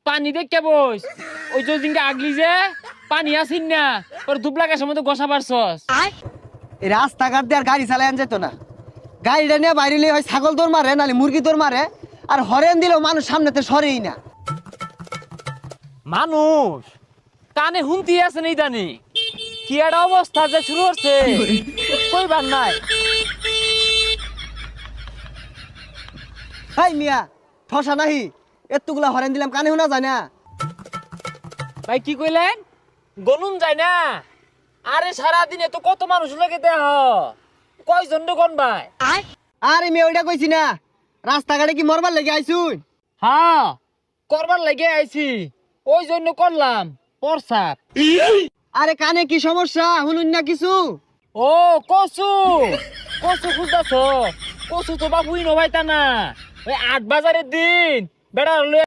পানি দেখতে বস ওই যে দিনকে আগলি যে পানি আসিন না ওর দুবলা গাছের মধ্যে গোসা পারছস। এই রাস্তাঘাট দিয়ে আর গাড়ি চালাই যেত না, গাড়িটা নিয়ে বাইরে হয় ছাগল দৌড় মারে নাহলে মুরগি দৌড় মারে, আর হরেন দিলেও মানুষ সামনেতে সরেই না। মানুষ কানে হুমতি আছে নেই জানি কি একটা অবস্থা যে শুরু হচ্ছে কইবার নাই। হাই মিয়া ঠসা নাহি, এতগুলা হরেন দিলাম কানে শোনা যায় না। ভাই কি কইলেন? গনুন যায় না? আরে সারাদিনে তো কত মানুষ লাগে দেহ, কয়জন গন ভাই? আরে মেয়ে ওইটা কইছি না, রাস্তাঘাটে কি মরবার লেগে আইছুন? হ্যাঁ করবার লাগে আইছি, ওই জন্য করলাম প্রসাব। আরে কানে কি সমস্যা শুনুন না কিছু? ও কসু কসু খুঁজতেছ? কসু তো বাবুই নভাইতা না, ওই ৮ বাজারের দিন বেড়া